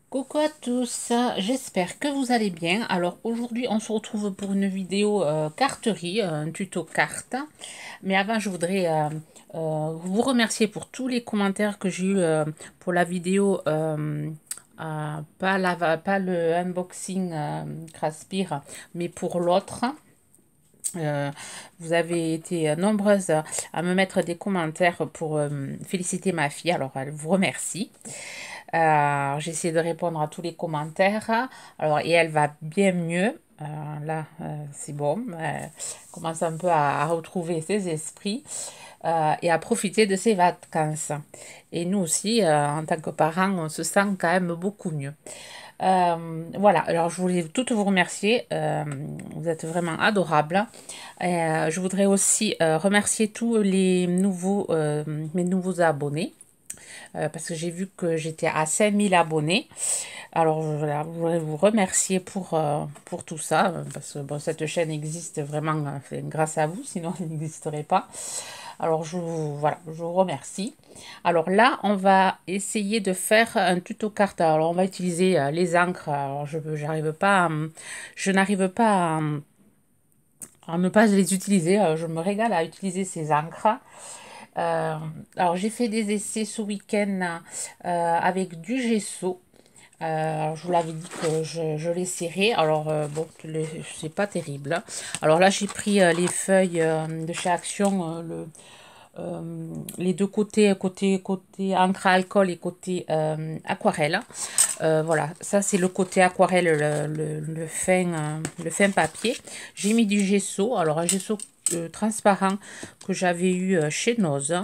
Coucou à tous, j'espère que vous allez bien. Alors aujourd'hui on se retrouve pour une vidéo carterie, un tuto carte. Mais avant je voudrais vous remercier pour tous les commentaires que j'ai eu pour la vidéo, pas le unboxing Craspire, mais pour l'autre. Euh, Vous avez été nombreuses à me mettre des commentaires pour féliciter ma fille, alors elle vous remercie. J'ai essayé de répondre à tous les commentaires. Alors, et elle va bien mieux. Là, c'est bon. Elle commence un peu à retrouver ses esprits et à profiter de ses vacances. Et nous aussi, en tant que parents, on se sent quand même beaucoup mieux. Voilà, alors je voulais toutes vous remercier. Vous êtes vraiment adorables. Je voudrais aussi remercier tous les mes nouveaux abonnés. Parce que j'ai vu que j'étais à 5000 abonnés. Alors voilà, je voudrais vous remercier pour tout ça, parce que bon, cette chaîne existe vraiment grâce à vous, sinon elle n'existerait pas. Alors voilà, je vous remercie. Alors là, on va essayer de faire un tuto carte. Alors on va utiliser les encres. Alors je n'arrive pas à ne pas les utiliser. Je me régale à utiliser ces encres. Euh, alors j'ai fait des essais ce week-end avec du gesso. Alors, je vous l'avais dit que je les serrais. Alors bon, c'est pas terrible. Alors là j'ai pris les feuilles de chez Action, les deux côté encre à alcool et côté aquarelle. Voilà, ça c'est le côté aquarelle, le fin papier. J'ai mis du gesso, alors un gesso transparent que j'avais eu chez Noz.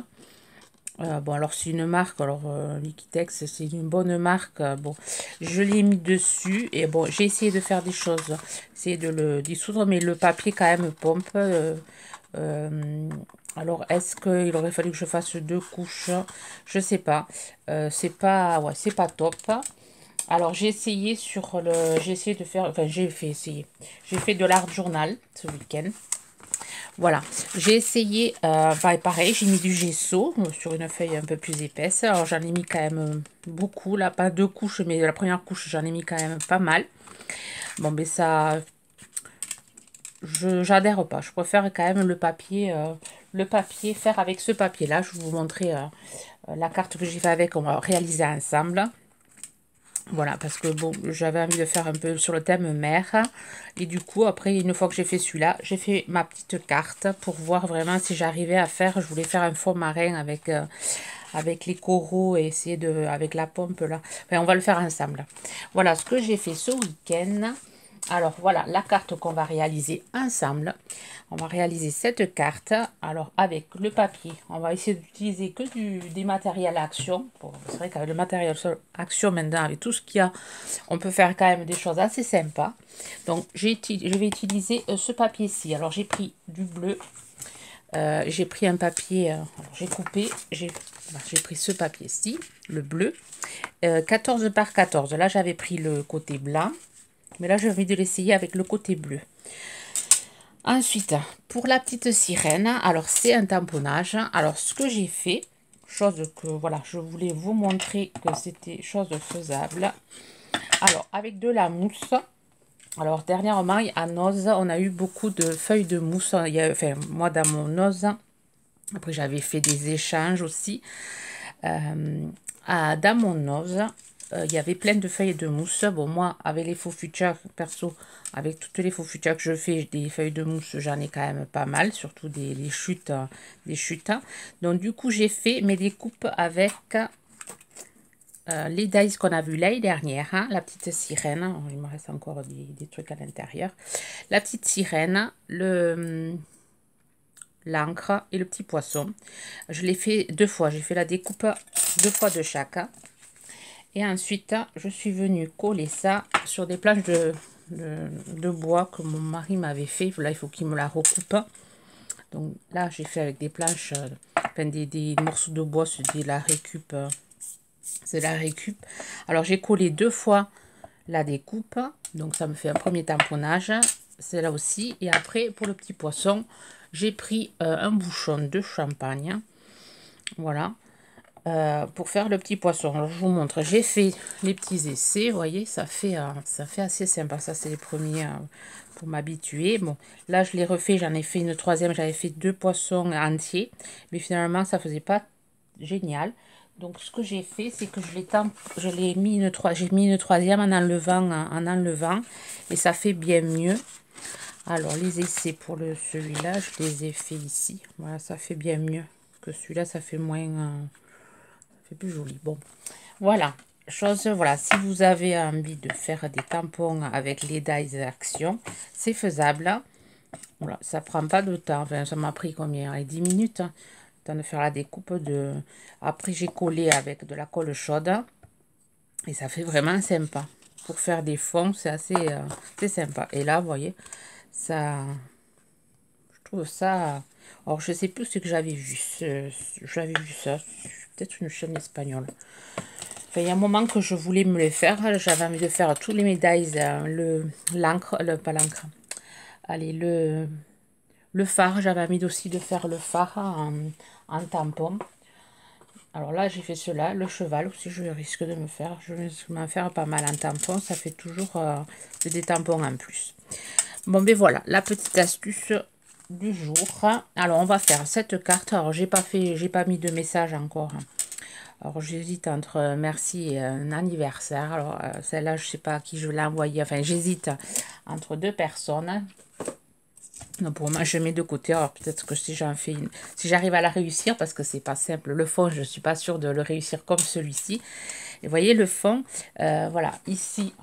Bon, alors c'est une marque, alors Liquitex, c'est une bonne marque. Bon, je l'ai mis dessus et bon, j'ai essayé de faire des choses, essayer de le dissoudre, mais le papier quand même pompe. Euh, alors, est-ce qu'il aurait fallu que je fasse deux couches? Je sais pas. C'est pas, ouais, c'est pas top. Alors, j'ai essayé de faire, enfin, j'ai fait essayer. J'ai fait de l'art journal ce week-end. Voilà, j'ai essayé, pareil, j'ai mis du gesso sur une feuille un peu plus épaisse. Alors j'en ai mis quand même beaucoup, là, pas deux couches, mais la première couche, j'en ai mis quand même pas mal. Bon, mais ça, j'adhère pas. Je préfère quand même le papier, faire avec ce papier-là. Je vais vous montrer la carte que j'ai fait avec, on va réaliser ensemble. Voilà, parce que bon, j'avais envie de faire un peu sur le thème mer. Et du coup, après, une fois que j'ai fait celui-là, j'ai fait ma petite carte pour voir vraiment si j'arrivais à faire. Je voulais faire un fond marin avec les coraux et essayer de, avec la pompe là. Enfin, on va le faire ensemble. Voilà ce que j'ai fait ce week-end. Alors voilà la carte qu'on va réaliser ensemble. On va réaliser cette carte. Alors avec le papier, on va essayer d'utiliser que des matériels Action. Bon, c'est vrai qu'avec le matériel Action maintenant, avec tout ce qu'il y a, on peut faire quand même des choses assez sympas. Donc je vais utiliser ce papier-ci. Alors j'ai pris du bleu. J'ai pris un papier, j'ai coupé, j'ai pris ce papier-ci, le bleu, 14 par 14. Là j'avais pris le côté blanc. Mais là, j'ai envie de l'essayer avec le côté bleu. Ensuite, pour la petite sirène, alors c'est un tamponnage. Alors, ce que j'ai fait, chose que, voilà, je voulais vous montrer que c'était chose faisable. Alors, avec de la mousse. Alors, dernièrement, à Noz, on a eu beaucoup de feuilles de mousse. Enfin, moi, dans mon Noz, après, j'avais fait des échanges aussi. Dans mon Noz, il y avait plein de feuilles de mousse. Bon, moi, avec les faux futurs, perso, avec toutes les faux futurs que je fais, des feuilles de mousse, j'en ai quand même pas mal, surtout des chutes, des chutes. Donc, du coup, j'ai fait mes découpes avec les dies qu'on a vu l'année dernière, hein, la petite sirène. Oh, il me reste encore des trucs à l'intérieur. La petite sirène, l'encre et le petit poisson. Je l'ai fait deux fois. J'ai fait la découpe deux fois de chaque. Et ensuite, je suis venue coller ça sur des planches de bois que mon mari m'avait fait. Là, il faut qu'il me la recoupe. Donc là, j'ai fait avec des planches, enfin des morceaux de bois, c'est de la récup. C'est la récup. Alors, j'ai collé deux fois la découpe. Donc, ça me fait un premier tamponnage. C'est là aussi. Et après, pour le petit poisson, j'ai pris un bouchon de champagne. Voilà. pour faire le petit poisson. Alors, je vous montre, j'ai fait les petits essais, vous voyez, ça fait assez sympa. Ça, c'est les premiers pour m'habituer. Bon, là, je l'ai refait, j'en ai fait une troisième, j'avais fait 2 poissons entiers, mais finalement, ça faisait pas génial. Donc, ce que j'ai fait, c'est que je l'ai mis j'ai mis une troisième en enlevant, et ça fait bien mieux. Alors, les essais pour celui-là, je les ai fait ici. Voilà, ça fait bien mieux que celui-là, ça fait moins... c'est plus joli. Bon, voilà. Voilà, si vous avez envie de faire des tampons avec les dies Action, c'est faisable. Voilà, ça prend pas de temps. Enfin, ça m'a pris combien? 10 minutes. Le temps de faire la découpe de... Après, j'ai collé avec de la colle chaude. Et ça fait vraiment sympa. Pour faire des fonds, c'est assez c'est sympa. Et là, vous voyez, ça... Je trouve ça... Alors, je sais plus ce que j'avais vu. J'avais vu ça. Peut-être une chaîne espagnole. Enfin, il y a un moment que je voulais me les faire. J'avais envie de faire tous les médailles. L'encre, pas l'encre. Allez, le phare. J'avais envie aussi de faire le phare en tampon. Alors là, j'ai fait cela. Le cheval aussi, je risque de me faire. Je vais m'en faire pas mal en tampon. Ça fait toujours des tampons en plus. Bon, ben voilà, la petite astuce du jour. Alors, on va faire cette carte. Alors, j'ai pas mis de message encore. Alors, j'hésite entre merci et un anniversaire. Alors, celle-là, je sais pas à qui je vais l'envoyer. Enfin, j'hésite entre 2 personnes. Donc, pour moi, je mets de côté. Alors, peut-être que si j'en fais une, si j'arrive à la réussir, parce que c'est pas simple. Le fond, je suis pas sûre de le réussir comme celui-ci. Et vous voyez, le fond, voilà, ici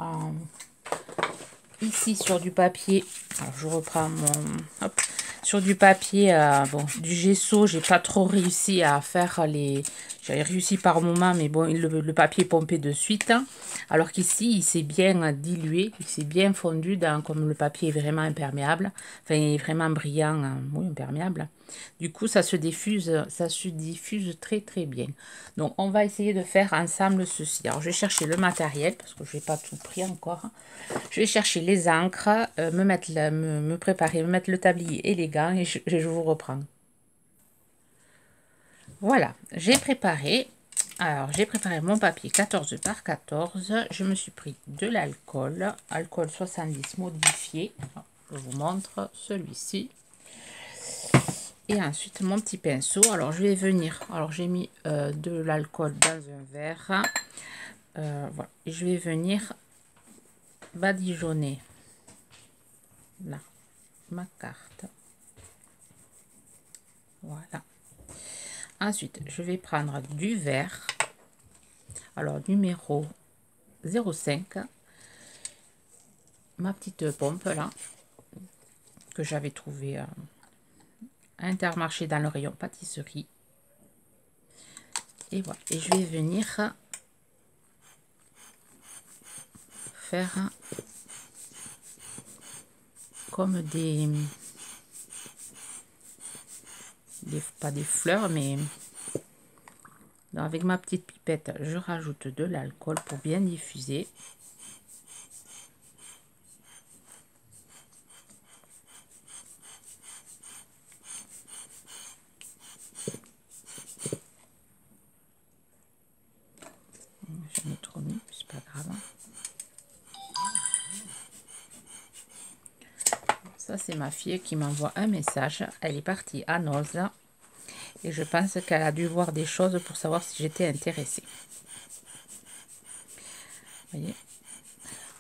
sur du papier. Alors, je reprends mon... Hop, sur du papier, bon, du gesso, j'ai pas trop réussi à faire les... J'avais réussi par moment, mais bon, le papier est pompé de suite. Alors qu'ici, il s'est bien dilué, il s'est bien fondu, comme le papier est vraiment imperméable. Enfin, il est vraiment brillant, oui, imperméable. Du coup, ça se diffuse très très bien. Donc, on va essayer de faire ensemble ceci. Alors, je vais chercher le matériel, parce que je n'ai pas tout pris encore. Je vais chercher les encres, me préparer, me mettre le tablier élégant et je vous reprends. Voilà, j'ai préparé. Alors, j'ai préparé mon papier 14 par 14. Je me suis pris de l'alcool, alcool 70 modifié. Je vous montre celui-ci. Et ensuite, mon petit pinceau. Alors, je vais venir. Alors, j'ai mis de l'alcool dans un verre. Voilà. Et je vais venir badigeonner là ma carte. Voilà. Ensuite, je vais prendre du vert. Alors, numéro 05. Ma petite pompe là, que j'avais trouvée à Intermarché dans le rayon pâtisserie. Et voilà. Et je vais venir faire comme pas des fleurs, mais avec ma petite pipette, je rajoute de l'alcool pour bien diffuser. J'en ai trop mis, c'est pas grave. Ça, c'est ma fille qui m'envoie un message. Elle est partie à Noz et je pense qu'elle a dû voir des choses pour savoir si j'étais intéressée. Voyez.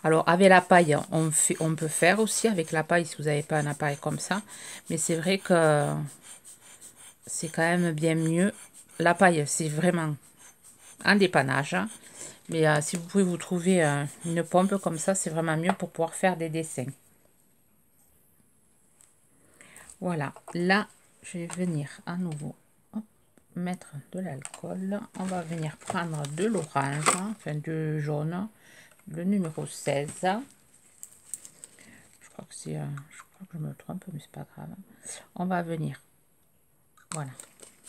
Alors, avec la paille, on peut faire aussi avec la paille si vous n'avez pas un appareil comme ça. Mais c'est vrai que c'est quand même bien mieux. La paille, c'est vraiment un dépannage. Mais si vous pouvez vous trouver une pompe comme ça, c'est vraiment mieux pour pouvoir faire des dessins. Voilà. Là, je vais venir à nouveau mettre de l'alcool. On va venir prendre de l'orange, enfin de jaune, le numéro 16. Je crois que je me trompe, mais c'est pas grave. On va venir, voilà,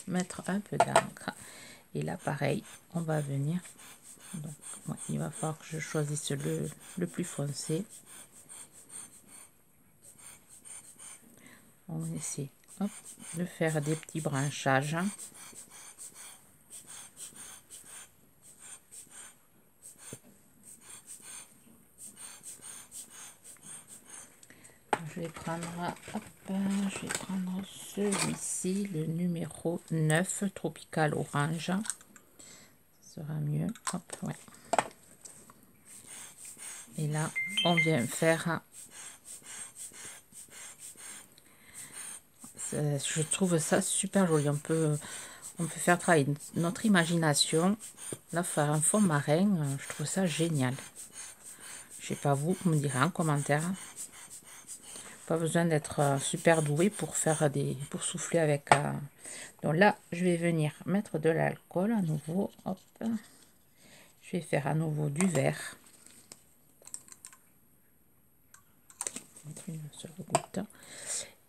mettre un peu d'encre. Et là, pareil, on va venir. Donc, ouais, il va falloir que je choisisse le plus foncé. On va essayer, hop, de faire des petits branchages. vais prendre, hop, je vais prendre celui-ci, le numéro 9, Tropical Orange. Ça sera mieux. Hop, ouais. Et là, on vient faire... Je trouve ça super joli. On peut faire travailler notre imagination. Là, faire un fond marin, je trouve ça génial. Je sais pas, vous me direz en commentaire. Pas besoin d'être super doué pour faire pour souffler avec. Donc là, je vais venir mettre de l'alcool à nouveau. Hop. Je vais faire à nouveau du vert. Une seule goutte.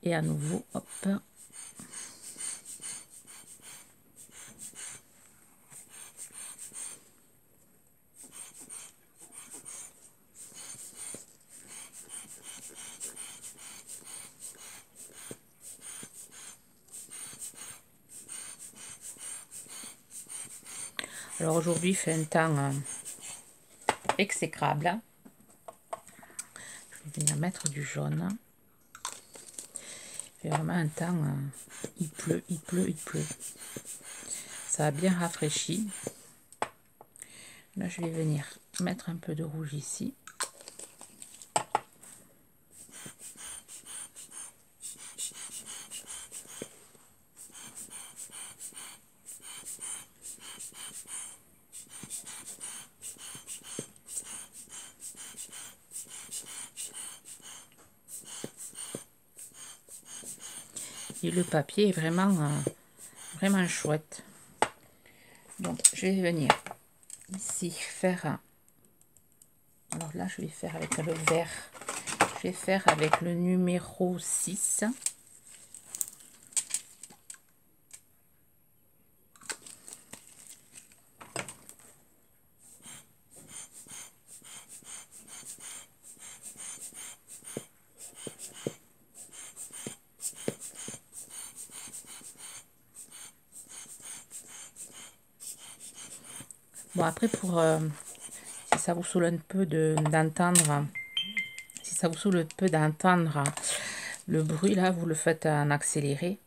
Et à nouveau, hop. Alors aujourd'hui, il fait un temps exécrable. Je vais venir mettre du jaune. Il fait vraiment un temps, il pleut, il pleut, il pleut. Ça a bien rafraîchi. Là, je vais venir mettre un peu de rouge ici. Et le papier est vraiment chouette. Donc, je vais venir ici faire... Alors là, je vais faire avec le vert. Je vais faire avec le numéro 6. Bon, après, pour si ça vous saoule un peu d'entendre, si ça vous saoule un peu d'entendre le bruit, là, vous le faites en accéléré.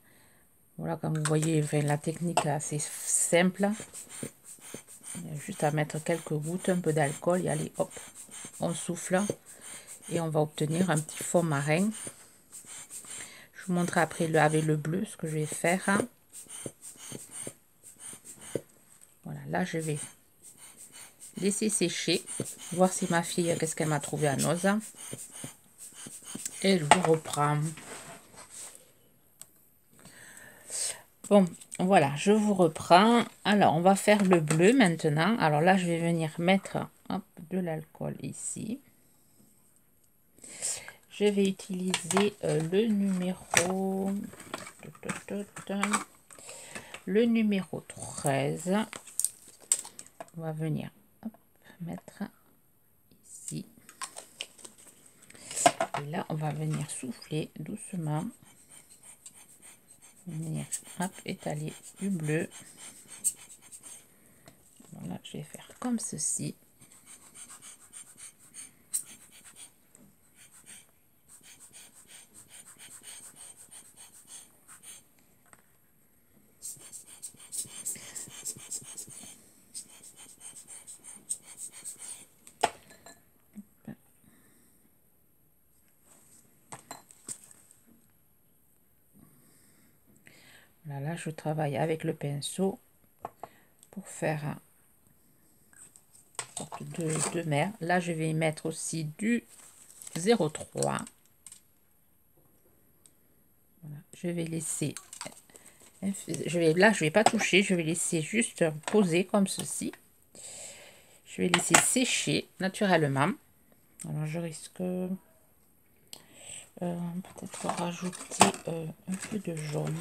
Voilà, comme vous voyez, la technique est assez simple. Il y a juste à mettre quelques gouttes, un peu d'alcool et allez, hop, on souffle et on va obtenir un petit fond marin. Je vous montre après avec le bleu ce que je vais faire. Voilà, là je vais laisser sécher, voir si ma fille, qu'est-ce qu'elle m'a trouvé à Noz. Et je vous reprends. Bon, voilà, je vous reprends. Alors, on va faire le bleu maintenant. Alors là, je vais venir mettre hop, de l'alcool ici. Je vais utiliser le numéro 13. On va venir hop, mettre ici. Et là, on va venir souffler doucement. Venir hop, étaler du bleu. Voilà, je vais faire comme ceci. Voilà, là, je travaille avec le pinceau pour faire un sorte de mer. Là, je vais y mettre aussi du 03. Voilà, je vais laisser... Là, je vais pas toucher. Je vais laisser juste poser comme ceci. Je vais laisser sécher naturellement. Alors, je risque... peut-être rajouter un peu de jaune.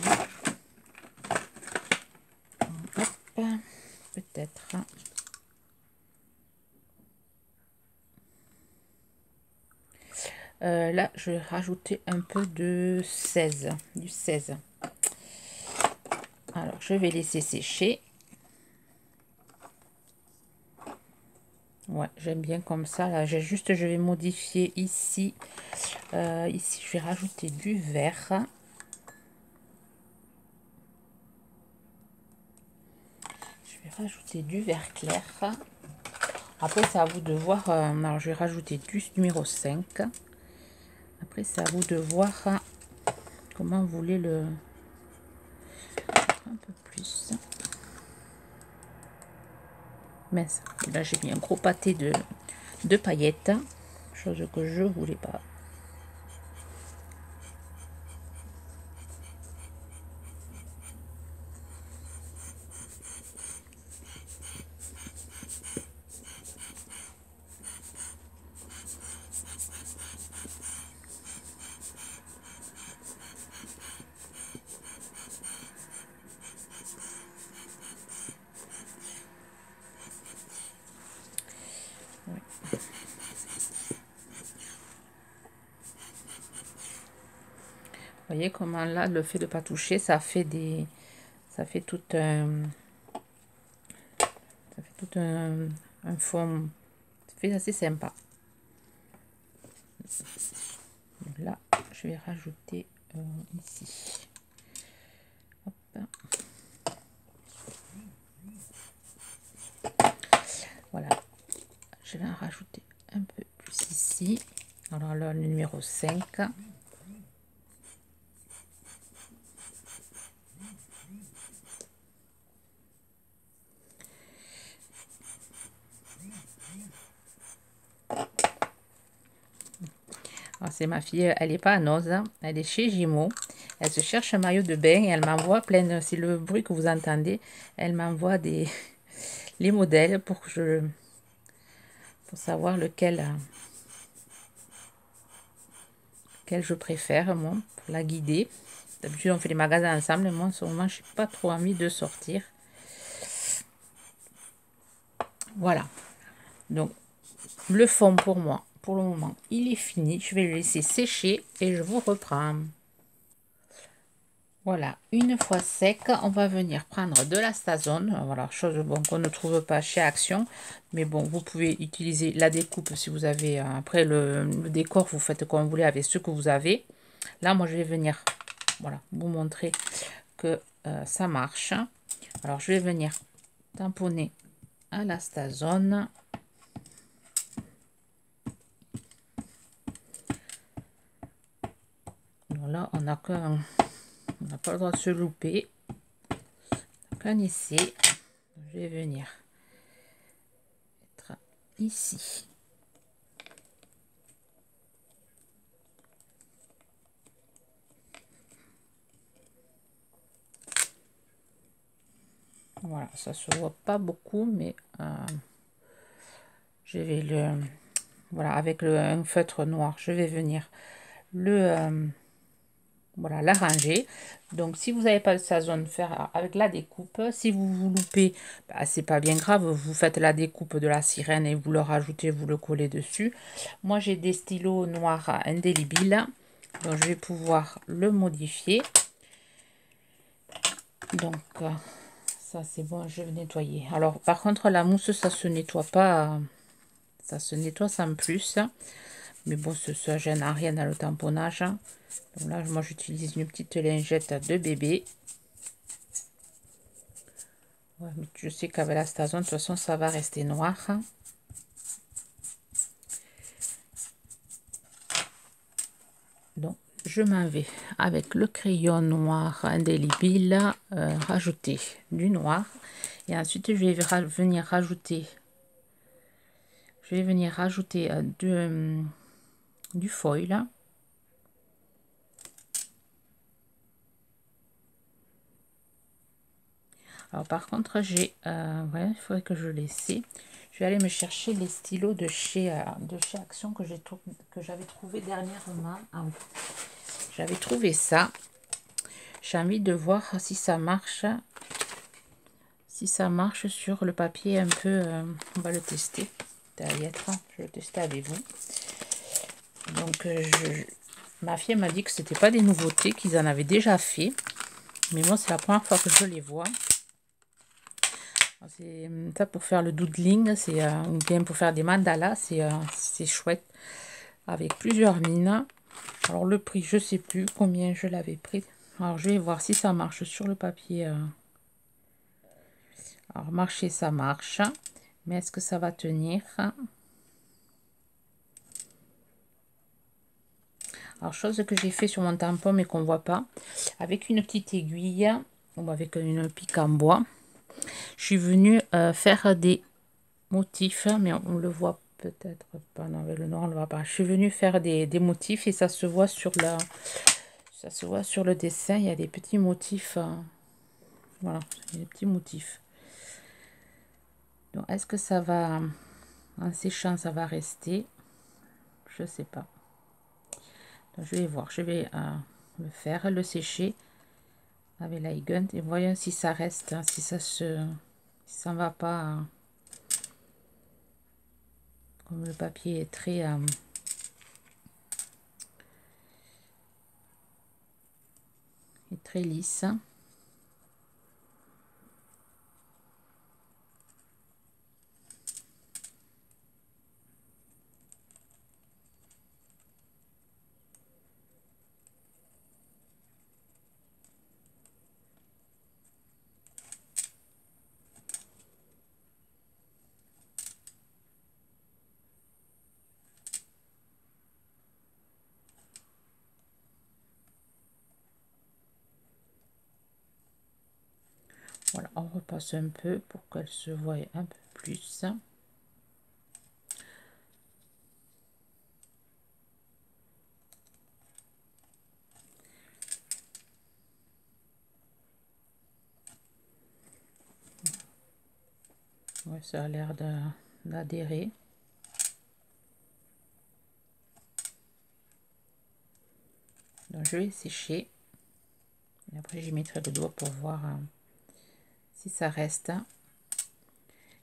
Hop, peut-être. Là, je vais rajouter un peu de 16, du 16. Alors, je vais laisser sécher. Ouais, j'aime bien comme ça. Là, je vais modifier ici Ici, je vais rajouter du vert. Je vais rajouter du vert clair. Après, c'est à vous de voir. Alors, je vais rajouter du numéro 5. Après, c'est à vous de voir comment vous voulez le... Un peu plus. Mince. Là, j'ai mis un gros pâté de paillettes. Chose que je voulais pas. Vous voyez comment là, le fait de pas toucher, ça fait des... Ça fait tout un... Ça fait tout un fond. Ça fait assez sympa. Donc là, je vais rajouter ici. Hop. Voilà. Je vais en rajouter un peu plus ici. Alors là, le numéro 5. C'est ma fille, elle n'est pas à Noz, elle est chez Gimo. Elle se cherche un maillot de bain et elle m'envoie plein, c'est le bruit que vous entendez, elle m'envoie les modèles pour savoir lequel je préfère, moi, pour la guider. D'habitude, on fait les magasins ensemble, moi, en ce moment, je n'ai pas trop envie de sortir. Voilà. Donc, le fond pour moi, pour le moment, il est fini. Je vais le laisser sécher et je vous reprends. Voilà, une fois sec, on va venir prendre de la Stazone. Voilà, chose bon, qu'on ne trouve pas chez Action. Mais bon, vous pouvez utiliser la découpe si vous avez. Après, le décor, vous faites comme vous voulez avec ce que vous avez. Là, moi, je vais venir voilà, vous montrer que ça marche. Alors, je vais venir tamponner à la Stazone. Donc là, on n'a qu'un... On n'a pas le droit de se louper. Qu'un essai. Je vais venir mettre ici. Voilà, ça se voit pas beaucoup, mais je vais le... Voilà, avec un feutre noir, je vais venir le... voilà, l'arranger. Donc, si vous n'avez pas de Stazone, faire avec la découpe. Si vous vous loupez, bah, c'est pas bien grave. Vous faites la découpe de la sirène et vous le rajoutez, vous le collez dessus. Moi, j'ai des stylos noirs indélébiles. Donc, je vais pouvoir le modifier. Donc, ça, c'est bon, je vais nettoyer. Alors, par contre, la mousse, ça se nettoie pas. Ça se nettoie sans plus. Mais bon, ça gêne à rien dans le tamponnage. Donc là, moi, j'utilise une petite lingette de bébé. Ouais, mais je sais qu'avec la Stazone, de toute façon, ça va rester noir. Donc, je m'en vais avec le crayon noir indélébile, rajouter du noir. Et ensuite, je vais venir rajouter... Je vais venir rajouter du foil. Alors par contre, j'ai... ouais, il faudrait que je laisse. Je vais aller me chercher les stylos de chez Action que j'avais trouvé dernièrement. Ah, oui. J'avais trouvé ça. J'ai envie de voir si ça marche. Si ça marche sur le papier un peu... on va le tester. Je vais le tester avec vous. Donc, ma fille m'a dit que c'était pas des nouveautés, qu'ils en avaient déjà fait. Mais moi, c'est la première fois que je les vois. C'est ça pour faire le doodling, ou bien pour faire des mandalas, c'est chouette. Avec plusieurs mines. Alors le prix, je sais plus combien je l'avais pris. Alors je vais voir si ça marche sur le papier. Alors marcher, ça marche. Mais est-ce que ça va tenir? Alors chose que j'ai fait sur mon tampon mais qu'on voit pas. Avec une petite aiguille ou avec une pique en bois. Je suis venue faire des motifs. Mais on le voit peut-être pas. Non, avec le noir on le voit pas. Je suis venue faire des motifs et ça se voit sur la... Ça se voit sur le dessin, il y a des petits motifs. Voilà, il y a des petits motifs. Donc, est-ce que ça va, en séchant, ça va rester? Je sais pas. Donc, je vais voir. Je vais le faire, le sécher avec l'iGunt et voyons si ça reste, hein, si ça se, si ça ne va pas. Comme le papier est très lisse. Voilà, on repasse un peu pour qu'elle se voie un peu plus. Ouais, ça a l'air d'adhérer. Donc je vais sécher. Et après j'y mettrai le doigt pour voir si ça reste.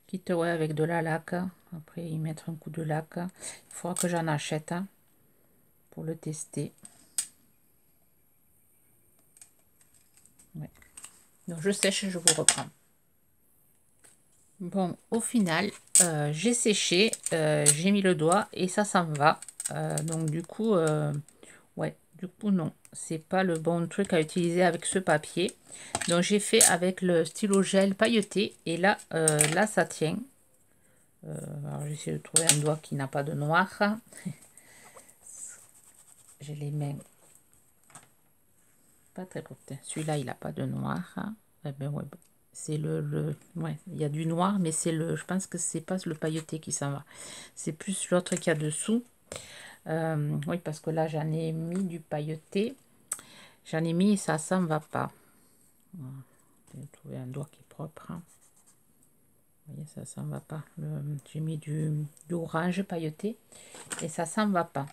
Quitte ouais, avec de la laque. Après y mettre un coup de laque. Il faudra que j'en achète pour le tester. Ouais. Donc je sèche et je vous reprends. Bon, au final, j'ai séché, j'ai mis le doigt et ça me va. Donc du coup, ouais, du coup non, c'est pas le bon truc à utiliser avec ce papier. Donc j'ai fait avec le stylo gel pailleté et là, là ça tient. Alors j'essaie de trouver un doigt qui n'a pas de noir. J'ai les mains pas très courtes. Celui-là, il n'a pas de noir. Eh ben ouais, c'est ouais, il y a du noir, mais c'est le, je pense que c'est pas le pailleté qui s'en va. C'est plus l'autre qu'il y a dessous. Oui, parce que là, j'en ai mis du pailleté. J'en ai mis et ça s'en va pas. Voilà. Je vais trouver un doigt qui est propre. Vous voyez, ça s'en va pas. J'ai mis du orange pailleté et ça s'en va pas.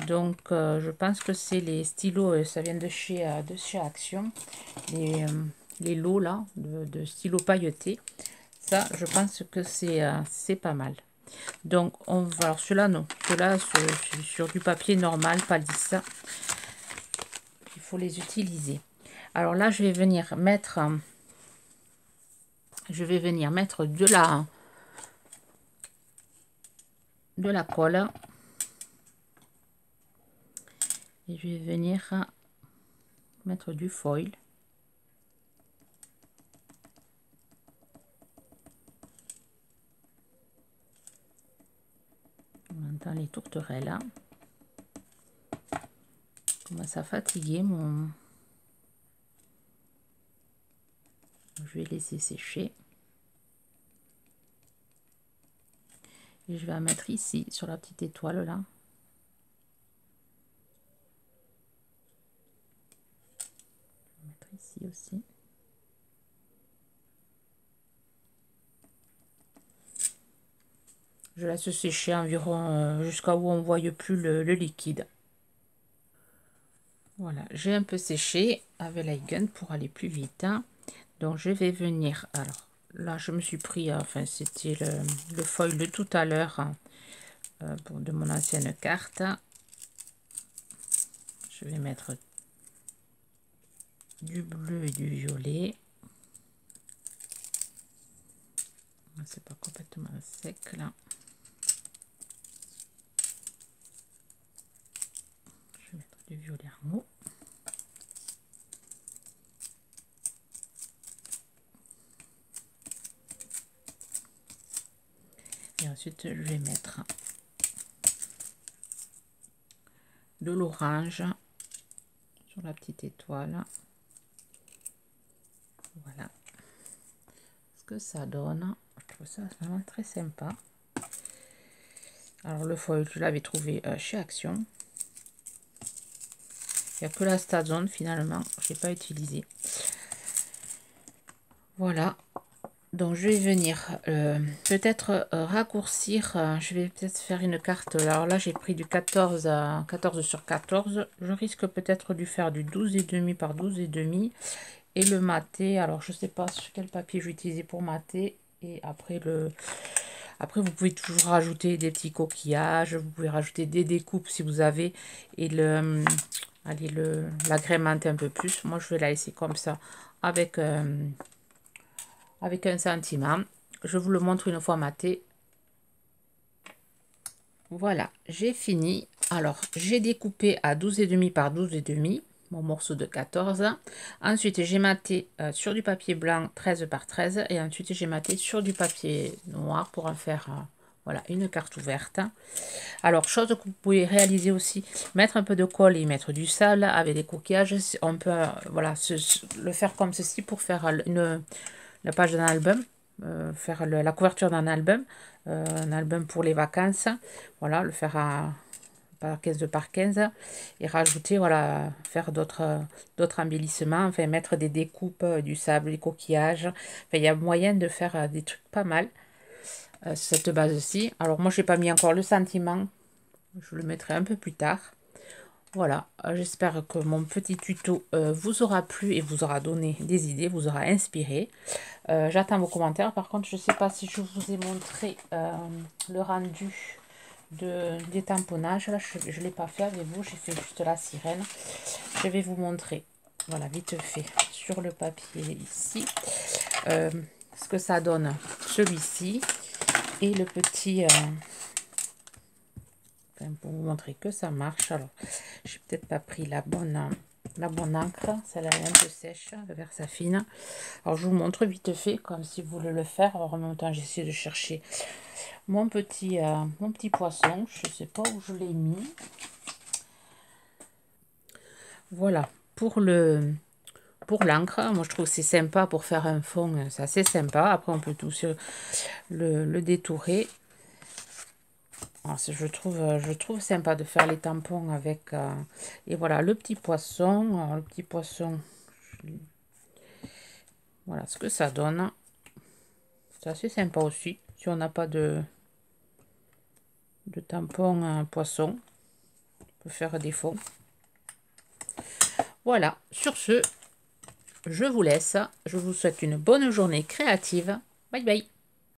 Donc, je pense que c'est les stylos, ça vient de chez Action. Les lots là, de stylos pailletés. Ça, je pense que c'est pas mal. Donc, on va... Alors, ceux-là, non. Ceux-là, sur du papier normal, pas lisse. Il faut les utiliser. Alors là, je vais venir mettre... de la colle. Et je vais venir mettre du foil. On entend les tourterelles là. Commence à fatiguer mon... Je vais laisser sécher. Et je vais en mettre ici, sur la petite étoile là. Je vais mettre ici aussi. Je laisse sécher environ jusqu'à où on ne voit plus le liquide. Voilà, j'ai un peu séché avec l'iGunt pour aller plus vite. Donc je vais venir, alors là je me suis pris, enfin c'était le foil de tout à l'heure de mon ancienne carte. Je vais mettre du bleu et du violet. C'est pas complètement sec là. violet en haut. Et ensuite, je vais mettre de l'orange sur la petite étoile. Voilà ce que ça donne. Je trouve ça vraiment très sympa. Alors le foil, je l'avais trouvé chez Action. Il n'y a que la Stazone finalement, je n'ai pas utilisé. Voilà. Donc je vais venir peut-être raccourcir, je vais peut-être faire une carte. Alors là j'ai pris du 14 à 14 sur 14. Je risque peut-être de faire du 12,5 par 12,5. Et le maté, alors je sais pas sur quel papier je vais utiliser pour mater. Et après vous pouvez toujours rajouter des petits coquillages, vous pouvez rajouter des découpes si vous avez. Et allez, l'agrémenter un peu plus. Moi je vais la laisser comme ça avec un sentiment. Je vous le montre une fois maté. Voilà, j'ai fini. Alors, j'ai découpé à 12,5 par 12,5 mon morceau de 14. Ensuite, j'ai maté sur du papier blanc 13 par 13. Et ensuite, j'ai maté sur du papier noir pour en faire voilà, une carte ouverte. Alors, chose que vous pouvez réaliser aussi, mettre un peu de colle et mettre du sable avec des coquillages. On peut voilà, le faire comme ceci pour faire la page d'un album, faire la couverture d'un album, un album pour les vacances. Voilà, le faire par 15 par 15 et rajouter, voilà, faire d'autres embellissements, enfin mettre des découpes, du sable, des coquillages. Enfin, il y a moyen de faire des trucs pas mal. Cette base-ci. Alors moi, j'ai pas mis encore le sentiment. Je le mettrai un peu plus tard. Voilà, j'espère que mon petit tuto vous aura plu et vous aura donné des idées, vous aura inspiré. J'attends vos commentaires. Par contre, je ne sais pas si je vous ai montré le rendu des tamponnages. Là, je ne l'ai pas fait avec vous, j'ai fait juste la sirène. Je vais vous montrer, voilà, vite fait, sur le papier ici, ce que ça donne, celui-ci. Et le petit... pour vous montrer que ça marche. Alors, j'ai peut-être pas pris la bonne encre, celle-là est un peu sèche, le verre fine. Alors je vous montre vite fait comme si vous voulez le faire. Alors en même temps j'essaie de chercher mon petit poisson, je sais pas où je l'ai mis. Voilà pour l'encre. Moi je trouve que c'est sympa pour faire un fond, c'est assez sympa. Après on peut tout le détourer. Alors, je trouve sympa de faire les tampons avec et voilà le petit poisson. Alors, le petit poisson, voilà ce que ça donne. C'est assez sympa aussi si on n'a pas de tampon poisson, on peut faire des fonds. Voilà, sur ce je vous laisse, je vous souhaite une bonne journée créative. Bye bye.